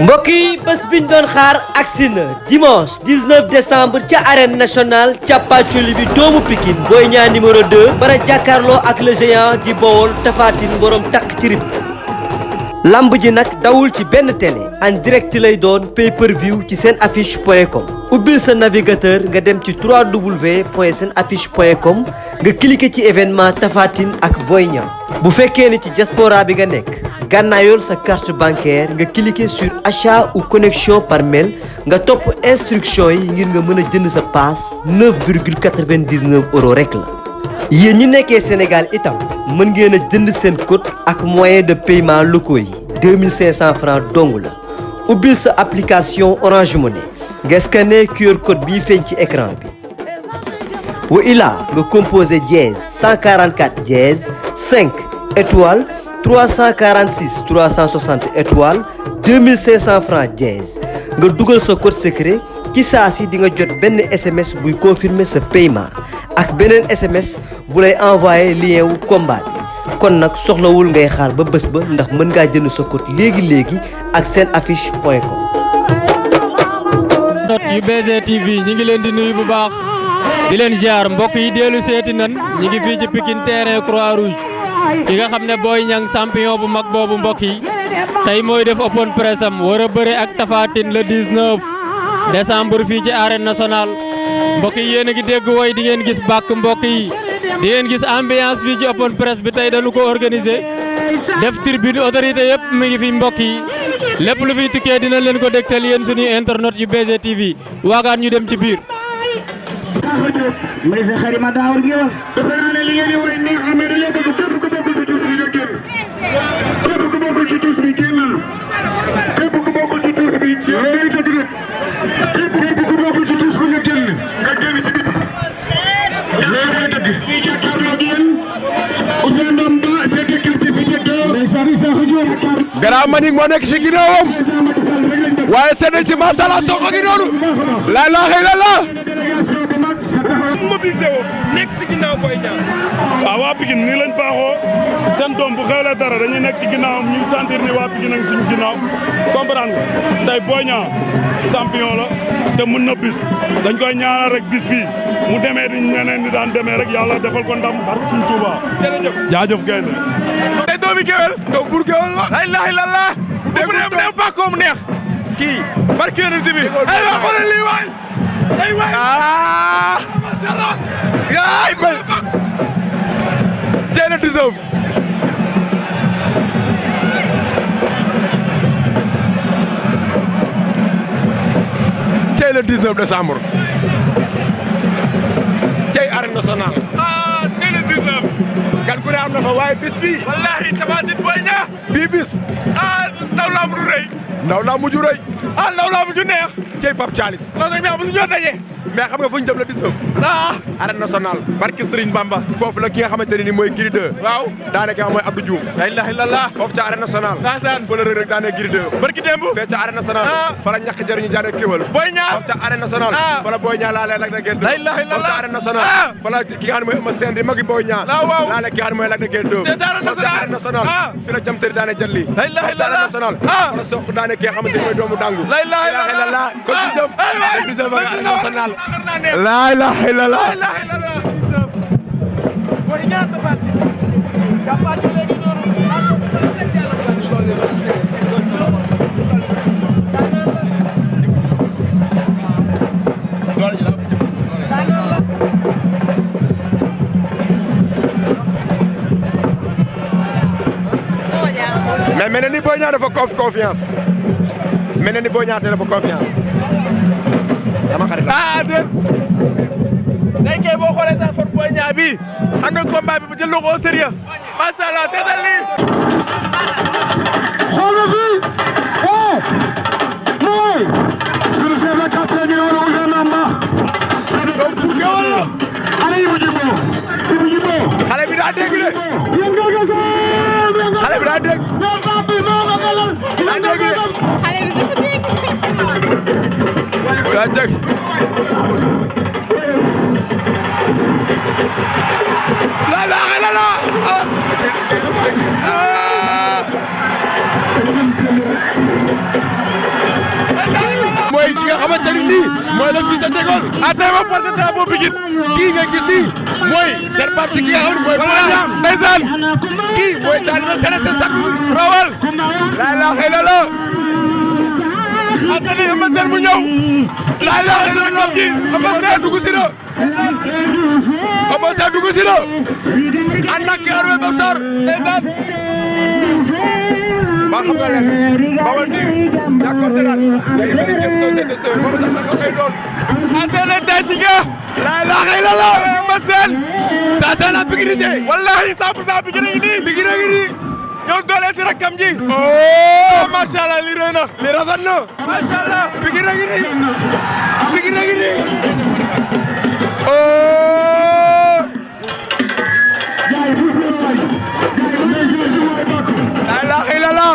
mbokk yi bés biñ doon xaar agsi na dimanche 19 décembre ca arène nationale càppaacoli bi doomu Pikine Boy Niang numéro 2 bara jàkkaarloo ak le géant di Bawol Tapha Tine borom takk ci rib lamb ji nag dawul ci benn télé en direct lay doon pay-per-view ci seen affiche point com ubbil sa navigateur nga dem ci www.senaffiche.com nga cliqué ci événement Tapha Tine ak Boy Niang bu fekkee ni ci diaspora bi nga nekk gànnaayool sa carte bancaire nga cliquer sur achat ou connexion par mail nga topp instruction yi ngir nga mën a jënd sa paas 9,99 € rek la. yéen ñi nekkee Sénégal itam mën ngeen a jënd seen code ak moyen de paiement locaux yi 2500 francs dong la ubbil sa application Orange Money nga scanner QR code bii feeñ ci écran bi. wa ilaa nga composé dièse 144 dièse 5 étoile 346 360 étoile 2500 francs dièse nga dugal sa code secret ci saa si di nga jot benn SMS buy confirmer sa paiement ak beneen SMS bu lay envoyer lien wu combat bi kon nag soxlawul ngay xaar ba bés ba ndax mën ngaa jënd sa code léegi ak seen affiche point com. yu BG TV ñi ngi leen di nuyu bu baax di leen ziar mbokk yi dellu seeti nan ñi ngi fii ci Pikine terrain Croix Rouge ki nga xam ne Boy Niang champion bu mag boobu mbokk yi tey mooy def open press am war a bëre ak Tapha Tine le 19 décembre fii ci arène nationale mbokk yi yéen a ngi dégg woy di ngeen gis bàkk mbokk yi di ngeen gis ambiance fii ci open press bi tey dañu ko organiser def tribune autorité yëpp mi ngi fi mbokk yi lépp lu fiy tukkee dina leen ko dégtal yéen suñuy internet yu BG TV waagaan ñu dem ci biir. may sa xarima daawar gi wax dafa naa ne li ngeen di woy neex na mais dañoo bëgg képp ku bokkul ci tuus bi nga génn képp ku bokkul ci tuus bi génn képp ku bokkul ci tuus bi loolu dëgg la képp ku bokkul ci tuus bi nga génn ci biti loolu mooy dëgg ñuy jàkkaarloo ak yéen Ousmane Ndamba c'est écarté c'était deux mais ça di sax ju Grand Manick moo nekk ci ginnaawam waaye seen ci masala soxo gi noonu la ilaha illallah mobilisé woo nekk ci ginnaaw Boy Niang waaw waa Pikine nii lañ baaxoo seen doom bu xewlee dara dañuy nekk ci ginnaawam ñu sentir ni waa Pikine a ngi suñu ginnaaw comprendre nga tey Boy Niang champion la te mën na bis dañ koy ñaanal rek bis bi mu demee di ñeneen di daan demee rek yàlla defal ko ndam barke suñu Touba jaajëf gaynde tey doomi géwél do bur géwél la ilaha illallah bu dem bàkkoom neex kii barke yonent bi ay wa xoolal lii waay ay waay mashallah yaay bay tey le 19 tey le 19 décembre tey arène nationale tey le 19 gan ku ne am na fa waaye bis bi wallahi Tapha Tine Boy Niang bii bis ndaw laa mujj rëy ndaw laa mujj rëy ndaw laa mujj neex cey Pape Thialis non nag mais ñoo daje mais xam nga fu ñu jëm la 19 arène nationale barke Serigne Bamba foofu la ki nga xamante ne ni mooy Gris 2 waaw daane ki nga xam mooy Abdou Diouf la ilaha illallah foofu ca arène nationale ndeysaan fa la Reug Reug daane Gris 2 barki démb fee ca arène nationale fa la ñàkk jëriñu jaane kéwal Boy Niang foofu ca arène nationale fa la Boy Niang laalee Lac de Guiers 2 la ilaha illallah foofu ca arène nationale fa la ki nga xam ne mooy Eumeu Sène di magi Boy Niang laalee ki nga xam ne mooy Lac de Guiers 2 foofu ca arène nationale fi la jam tëri daane jalli la ilaha illallah nationale fa la soq daane ki nga xamante ne mooy doomu dangu la ilaha illallah ko ci jëm arène nationale la ilaha illallah Boy Niang Tapha Tine jàppaatu léegi noonu mais mel na ni Boy Niang dafa confiance mel na ni Boy Niang dafa confiance sama xarit la déet day kay boo xoolee sax fon Boy Niang bi am na combat bi bu jël ko au sérieux macha Allah seetal lii xoolal fii mooy suñu chef de quartier gi noonu Ousmane Ndamba donc bu géwal la ana Ibou Djibo xale bi daa dégg de yëngal nga xale bi daa dégg ñoom sax bi moo ko galal yëngal nga sam xale bi dafa dégg daa dégg la la la la xamante ni lii mooy le fils de De Gaulle à tey ma porte drapeau Pikine kii nga gis nii mooy jarbaat si ki nga xam ne mooy Boy Niang ndeysaan kii mooy taalibe Céleste sax rawal laa ilaaha illallah atali Eumeu Sène mu ñëw laa ilaaha illallah ji Eumeu Sène dugg si na Eumeu Sène dugg si na ànd ak ki armé ba sar ndeysaan ba xam nga leen Bawal TV d'accord c'est là day bari jëm to c'est moom tax ko koy doon asene tasiga la ilaha illallah Eumeu Sène ça c'est la Pikine wallahi 100% Pikine ngi nii Pikine ngi nii ñoo doole si rakam ji oh machallah li rëy na li rafet na machallah Pikine ngi nii Pikine ngi nii oh la ilaha illallah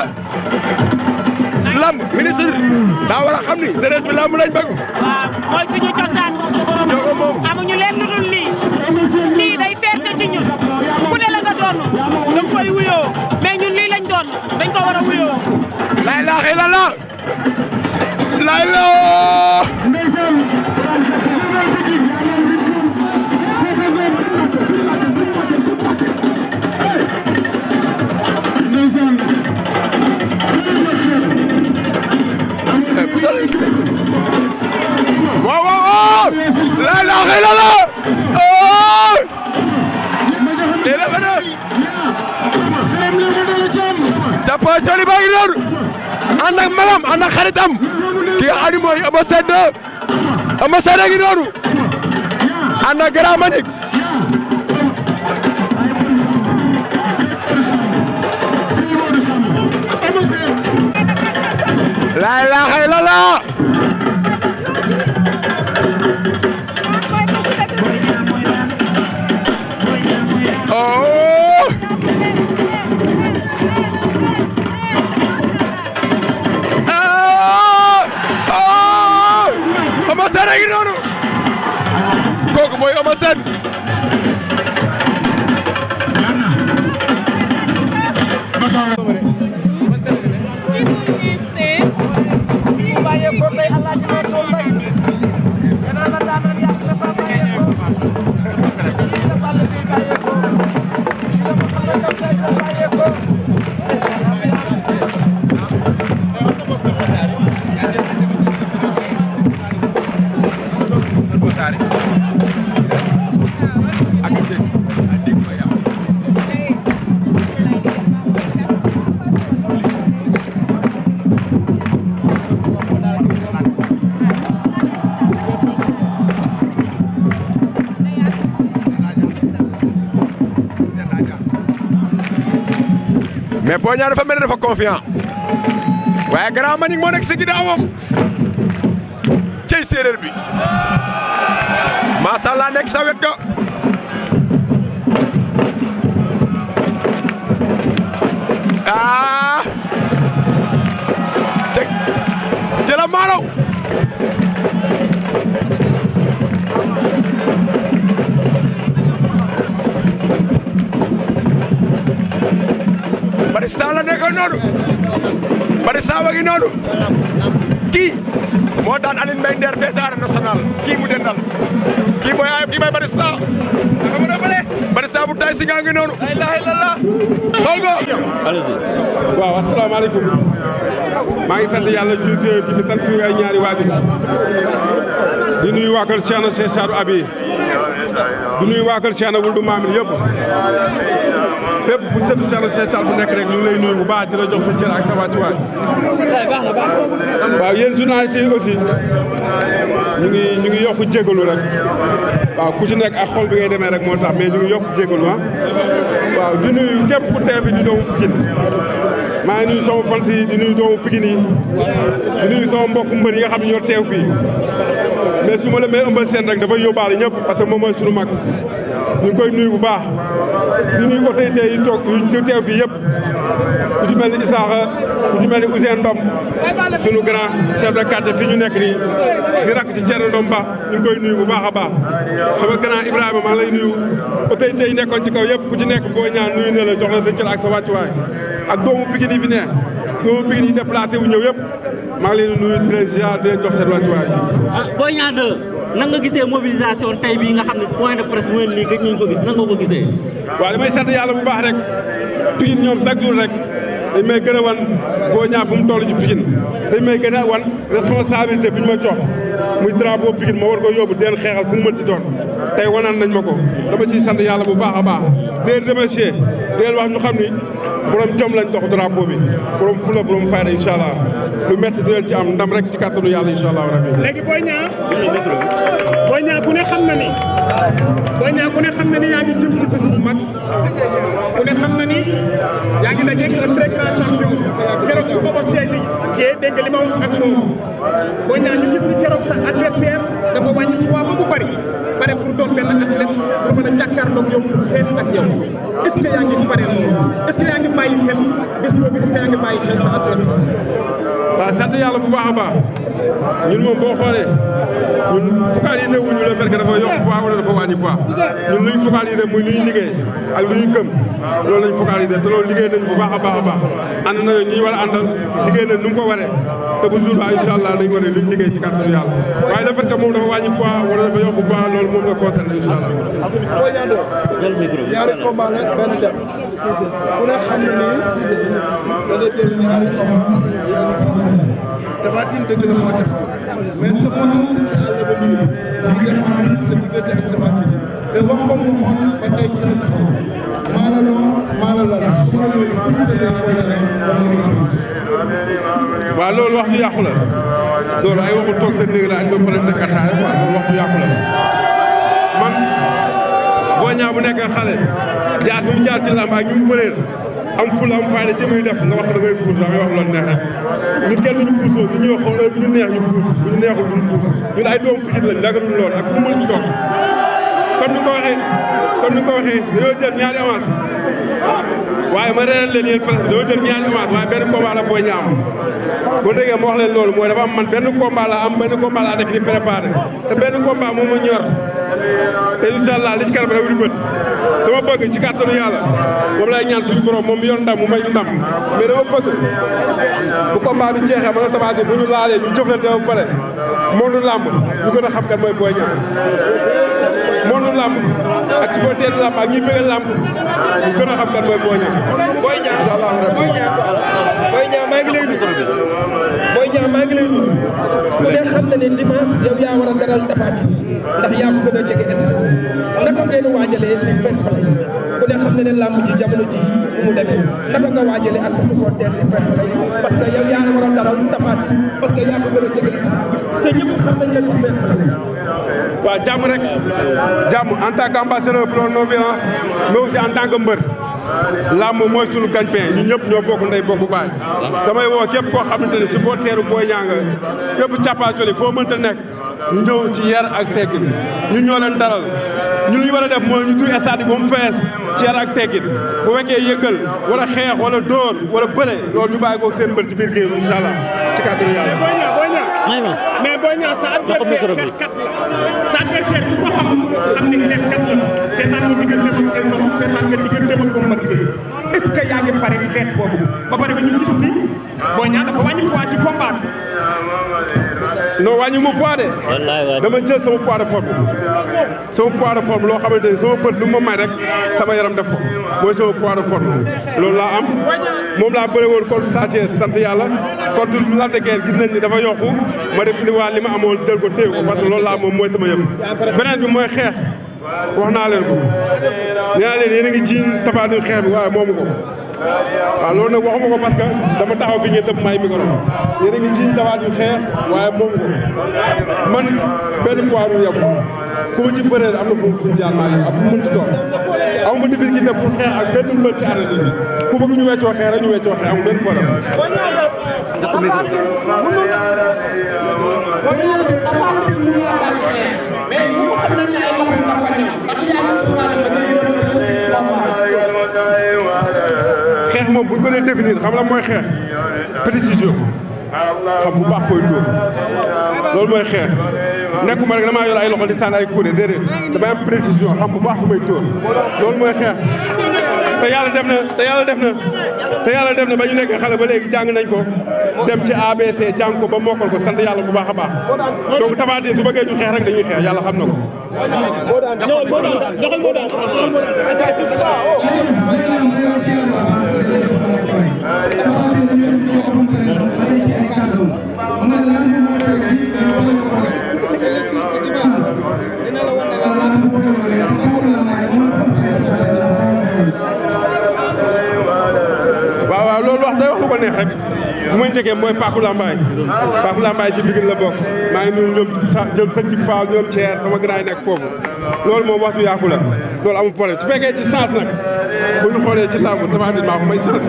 lamb ministre daa war a xam ni jeunesse bi lamb lañ bëgg. waaw mooy suñu cosaan. amuñu leen lu dul lii day fierté ci ñun ku ne la nga doon da nga koy wuyoo mais ñun lii lañ doon dañ ko war a wuyoo. la ilaha illallah la ilaha. waaw waaw waaw la ilaha illallah oh dele bana Japa Joli baa ngi noonu ànd ak magam ànd ak xaritam ki nga xam ne mooy Eumeu Sène ngi noonu ànd ak Grand Mbagnick la ilaha illallah oh Eumeu Sène ngi noonu kooku mooy Eumeu Sène mais Boy Niang dafa mel ne dafa confiant waaye Grand Mbagnick moo nekk si ginnaawam cey séeréer bi macha allah nekk sa wet ga teg jëla maalaw Batista la nekkoon noonu Batista wa ngi noonu kii moo daan Aline Mbaye Nder fee sa Arène Nationale kii mu dendal kii mooy Batista Batista bu tay si nga ngi noonu la ilaha illallah xool ko waaw asalaamaaleykum maa ngi sant yàlla julli di sant ay ñaari waajur di nuyu waa kër Cheikhna Cheikh Sadou Abi di nuyu waa kër Cheikhna Wuldu Maamin yëpp fépp fu setu Cheikhna Cheikh Sadou bu nekk rek ñu ngi lay nuyu bu baax di la jox sa cër ak sa wàccuwaay waaw yéen journalistes yi aussi ñu ngi yokk jégalu rek waaw ku ci nekk ak xol bi ngay demee rek moo tax mais ñu ngi yokk jégalu waaw di nuyu képp ku teew fi di doomu Pikine maa ngi nuyu sama fans yi di nuyu doomu Pikine yi di nuyu sama mbokk mbër yi nga xam ne ñoo teew fii mais su ma la may Eumeu Sène rek dafay yóbbaale ñëpp parce que moom mooy sunu mag ñu ngi koy nuyu bu baax di nuyu autorités yi toog yu teew fii yëpp ku ci mel ni Isaaxa ku ci mel ni Ousseyn Ndom sunu grand chef de quartier fii ñu nekk nii di rakk ci Thierno Ndom Ba ñu ngi koy nuyu bu baax a baax sama grand Ibrahima maa lay nuyu autorités yi nekkoon ci kaw yëpp ku ci nekk boo ñaan nuyu ne la jox la sa cër ak sa wàccuwaay ak doomu Pikine yi fi ne doomu Pikine yi déplacé wu ñëw yëpp maa ngi leen di nuyu di leen ziar di leen jox seen wàccuwaay. Boy Niang 2 nan nga gisee mobilisation tey bii nga xam ne point de presse mu mel nii gëj nañ ko gis nan nga ko gisee. waaw damay sant yàlla bu baax rek Pikine ñoom chaque jour rek dañ may gën a wan Boy Niang fu mu toll ci Pikine dañ may gën a wan responsabilité bi ñu ma jox muy drapeau Pikine ma war ko yóbbu di leen xeexal fu mu mënti doon tey wanaan nañ ma ko dama ciy sant yàlla bu baax a baax di leen remercier di leen wax ñu xam ni borom jom lañ dox drapeau bi borom fula borom fayda incha allah lu métti di leen ci am ndam rek ci kàttanu yàlla incha allah rabbi. léegi Boy Niang ku ne xam na ni yaa ngi jëm ci bés bu mag ku ne xam na ni yaa ngi dajeeg un très grand champion keroog bu Baba Seydi Dieng dégg nga li ma wax ak moom Boy Niang ñu gis ni keroog sa adversaire dafa wàññi poids ba mu bari pare pour doon benn athlète pour mën a jàkkaarloog yow pour xeex ak yow est-ce que yaa ngi pare loolu est-ce que yaa ngi bàyyi xel bés boobu est-ce que yaa ngi bàyyi xel sa adversaire. waaw sant yàlla bu baax a baax ñun moom boo xoolee ñun focalisé wuñu le fait que dafa yokk poids wala dafa wàññi poids ñun luñ focalisé muy lu ñu liggéey ak lu ñu gëm loolu lañ focalisé te loolu liggéey nañ bu baax a baax a baax ànd na ñi war a àndal liggéey nañ nu mu ko waree te bu jour ba incha allah dañ wane luñ liggéey ci kàttanu yàlla waaye le fait que moom dafa wàññi poids wala dafa yokk poids loolu moom la concerné incha allah. ñaari combat la benn dem ku ne xam na ni da nga jël ñaari avance Tapha Tine dëgg la moo tax mais sa mën ci àll ba nii li nga xam ne sa diggante ak Tapha Tine te wax ko mu xool ba tey ci la taxaw maala la su ma ñëwee pour sa yàq wala waaw loolu wax ju yàqu la loolu ay waxu toog sa néeg la ak ñoom peut-être kataay quoi loolu wax ju yàqu la man Boy Niang bu nekk xale jaar bi mu jaar ci lamb ak ñu mu bëreel am fula am fayda ci muy def nga wax da ngay puus da ngay wax loolu neex rek ñun kenn duñu puusoo ñu ñuy xool bu ñu neex ñu puus bu ñu neexul duñu puus ñun ay doomu Pikine lañ dagalul lool ak bu mën ci toog comme ni ko waxee dañoo jël ñaari avance waaye ma reeral leen yéen presque dañoo jël ñaari avance waaye benn combat la Boy Niang am boo déggee ma wax leen loolu mooy dafa am man benn combat la am benn combat la nekk di préparé te benn combat moom ma ñor te incha allah li ci kanam rek di bët dama bëgg ci kàttanu yàlla moom lay ñaan suñu borom moom mi yor ndam mu may ñu ndam mais dama bëgg bu combat bi jeexee ba la Tapha Tine bu ñu laalee ñu jëflante ba pare moonu làmb ñu gën a xam kan mooy Boy Niang moonu làmb ak ci boo teel làmb ak ñi bëgg làmb ñu gën a xam kan mooy Boy Niang. Boy Niang incha allah Boy Niang maa ngi lay nuyu Boy Niang maa ngi lay nuyu ku ne xam na ne dimanche yow yaa war a daral Tapha Tine ndax yaa ko gën a jege stade naka ngeen waajalee si fair play ku ne xam na ne làmb ji jamono ji mu demee naka nga waajalee ak sa supporter si fair play parce que yow yaa la war a daral Tapha Tine parce que yaa ko gën a jege stade te ñëpp xam nañ la si fair play. waaw jàmm rek jàmm en tant qu'ambassadeur pour la non violence mais aussi en tant que mbër làmb mooy sunu gagne-pain ñun ñëpp ñoo bokk ndey bokk baay damay woo képp koo xamante ne supporteru Boy Niang nga képp càppaacoli foo mënta nekk ñëw ci yar ak teggin ñun ñoo leen daral ñun li ñu war a def mooy ñu duy stade bi ba mu fees ci yar ak teggin bu fekkee yëngal wala xeex wala dóor wala bëre loolu ñu bàyyi ko seen mbër ci biir géew incha allah ci kàttanu yàlla. mais Boy Niang sa adversaire xeexkat la sa adversaire bu ko xam ni xeexkat la seetaan nga diggante ak seetaan nga diggante ak Bombardier est-ce que yaa ngi pare xeex boobu ba pare ba ñu gis ni Boy Niang dafa wàññi poids ci combat bi. non wàññi mu poids de. dama jël sama poids de forme loo xamante ni sama bët lu ma may rek sama yaram def ko mooy sama poids de forme loolu laa am moom laa bëre woon contre Sa Thiès sant yàlla contre Lac de Guiers gis nañ ni dafa yokku ma def li ma amoon jël ko téye ko parce que loolu laa moom mooy sama yëf beneen bi mooy xeex wax naa leen ko nee naa leen yéen a ngi jiiñ Tapha Tine xeex bi waaye moomu ko waaw loolu nag waxuma ko parce que dama taxaw fi ngeen dëpp may micro yéen a ngi jiiñ Tapha Tine xeex waaye moomu ko man benn poids du yem ku ma ci bëreel am na fu mu jaar maa ngi ak bu mënti doon amuma difficulté pour xeex ak benn mbër ci arène bi ku bëgg ñu weccoo xeex rek ñu weccoo xeex amul benn problème. xeex moom bu ñu ko dee définir xam la mooy xeex précision xam bu baax koy dóor loolu mooy xeex nekkuma rek damaa yor ay loxo di sànni ay kuréel déedéet damay am précision xam bu baax fu may dóor loolu mooy xeex te yàlla def na ba ñu nekk xale ba léegi jàng nañ ko dem ci ABC jàng ko ba mokkal ko sant yàlla bu baax a baax donc Tapha Tine su bëggee ñu xeex rek dañuy xeex yàlla xam na ko. waaw loolu wax day wax lu ko neex rek bu may njëkkee mooy Paku Lambaay ci Pikine la bokk maa ngi nuyu ñoom jël sëñ ci Faaw ñoom Thier sama grand yi nekk foofu loolu moom waxtu yàqu la loolu amul problème su fekkee ci sens nag bu ñu xoolee ci làmb Tapha Tine maa ko may sens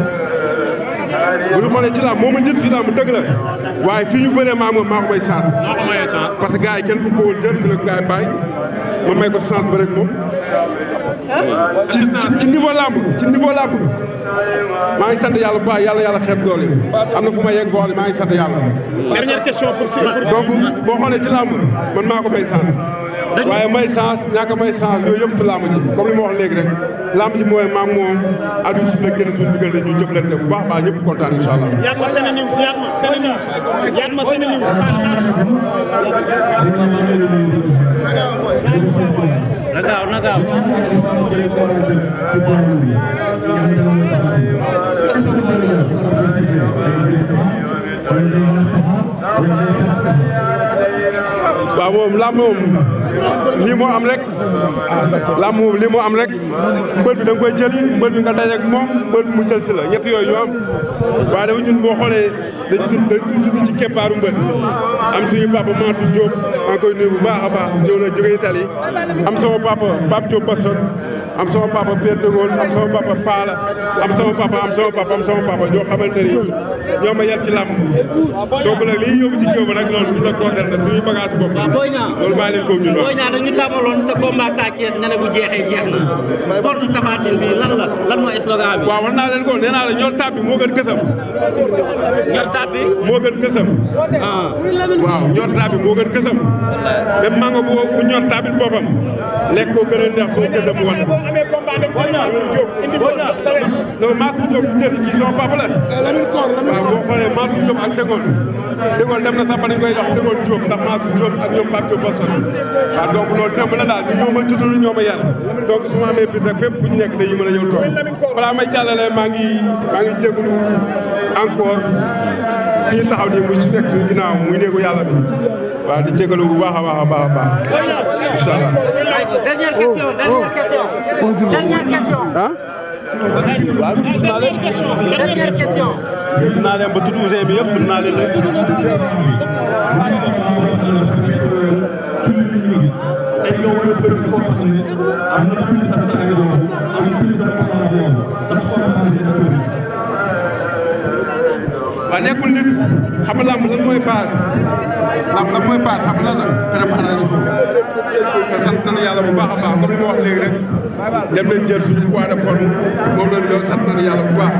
bu ñu xoolee ci làmb moo ma jiitu ci làmb dëgg la waaye fii ñu bëree maa ko may sens parce que gars yi kenn bu ko woon jël fi la gars yi bàyyi ma may ko sens ba rek moom ci niveau làmb maa ngi sant yàlla bu baax yàlla xeeb doole am na fu ma yegg boole maa ngi sant yàlla. dernière question pour donc boo xoolee ci làmb man maa ko may sens waaye may sens ñàkk a may sens yooyu yëpp ci làmb ji comme li ma wax léegi rek làmb ji mooy maam moom addu si la génn suñu diggante ñu jëflante bu baax ñëpp kontaan incha allah. yaat ma seen news na gaaw waaw moom làmb moom lii moo am rek làmb moom lii moo am rek mbër bi da nga koy jëli mbër bi nga daje ak moom mbër bi mu jël si la ñett yooyu ñu am waaye dafa ñun boo xoolee dañ tudd ci keppaaru mbër am suñu papa Mansour Diop maa ngi koy nuyu bu baax a baax ñëw na jóge Italie am sama papa Pape Diop Basson am sama papa Pierre de Gaulle am sama papa Paala am sama papa ñoo xamante ni ñoo ma yar ci làmb donc nag li ñu yóbbu ci géew ba nag loolu du la concerné suñu bagage bopp loolu bàyyi leen ko ñun Boy Niang dañu tàmbaloon sa combat Sa Thiès nga ne bu jeexee jeex na porte Tapha Tine bi lan mooy slogan bi waaw war naa leen ko nee naa la ñor taab bi moo gën gësam ñor taab bi moo gën gësam waaw ñor taab bi moo gën gësam même mango bu ñor taab bi boppam lekk ko gën a neex boo gësam wan non Mansour Diop ci sama papa la waaw boo xoolee Mansour Diop ak Dégol dem na sax ba dañ koy jox Dégol Diop ndax Mansour Diop ak ñoom Pape Diop Basson waaw donc loolu démb la daal ñu ñoo ma juddul ñoo ma yar donc su ma amee bis rek fépp fu ñu nekk dañu mën a ñëw toog balaa may jàllale maa ngi jégalu encore fi ñu taxaw nii muy su nekk suñu ginnaaw muy néegu yàlla bi waaw di jégalu bu baax a baax a baax a baax incha allah. dernière question ah. waaw dernière question. tudd naa leen ba tudd Ousseyn bi yëpp tudd naa leen lépp. waaw nekkul nit xam nga lamb lan mooy base lamb lan mooy base xam nga lan la préparation te sant nañu yàlla bu baax a baax comme li ma wax léegi rek dem nañ jël suñu poids de forme moom la ñu doon sant nañu yàlla bu baax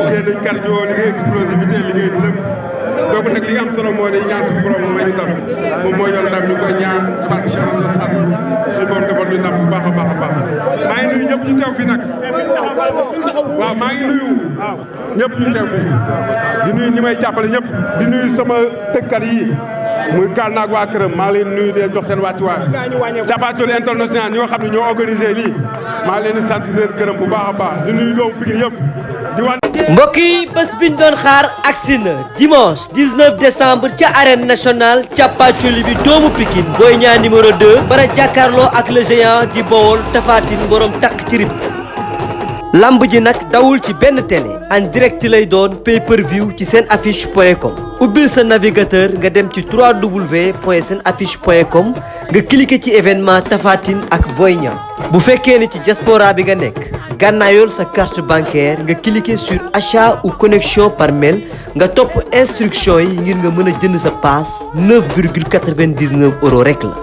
liggéey nañ cardio liggéey explosivité liggéey lépp donc nag li nga am solo mooy dañu ñaan suñu borom mu may ñu ndam moom mooy yor ndam ñu koy ñaan ci barke Cheikh Issa Sall suñu borom defal ñu ndam bu baax a baax a baax maa ngi nuyu ñëpp ñu teew fii nag waaw maa ngi nuyu ñëpp ñu teew fii di nuyu ñi may jàppale ñëpp di nuyu sama tëkkat yi muy Kaal naag waa këram maa leen nuyu di leen jox seen wàccuwaay Capacoli international ñoo xam ne ñoo organisé lii maa leen di sant di leen gërëm bu baax a baax di nuyu doomu Pikine yëpp di wan. mbokk yi bés biñ doon xaar agsi na dimanche 19 décembre ca arène nationale Capacoli bi doomu Pikine Boy Niang numéro 2 bara jàkkaarloo ak le géant di Bawol Tapha Tine borom takk ci rib lamb ji nag dawul ci benn télé en direct lay doon pay-per-view ci seen affiche.com ubbil sa navigateur nga dem ci www.senaffiche.com nga cliquer ci événement Tapha Tine ak Boy Niang bu fekkee ni ci diaspora bi nga nekk gànnaayool sa carte bancaire nga cliquer sur achat ou connexion par mail nga topp instruction yi ngir nga mën a jënd sa paas 9,99 € rek la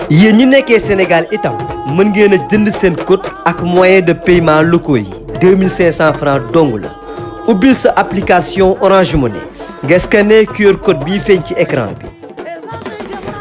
yéen ñi nekkee Sénégal itam mën ngeen a jënd seen code ak moyen de paiement locaux yi 2500 francs dong la ubbil sa application Orange Money nga scanner QR code bii feeñ ci écran bi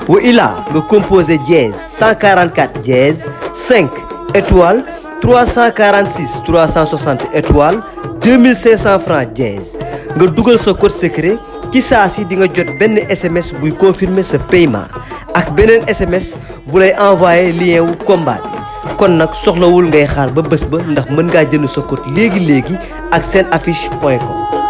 wa ilaa nga composé dièse 144 dièse 5 étoile 346 360 étoiles 2500 francs dièse nga dugal sa code secret ci saa si di nga jot benn SMS buy confirmer sa paiement ak beneen SMS bu lay envoyer lien wu combat bi kon nag soxlawul ngay xaar ba bés ba ndax mën ngaa jënd sa code léegi ak seen affiche.com.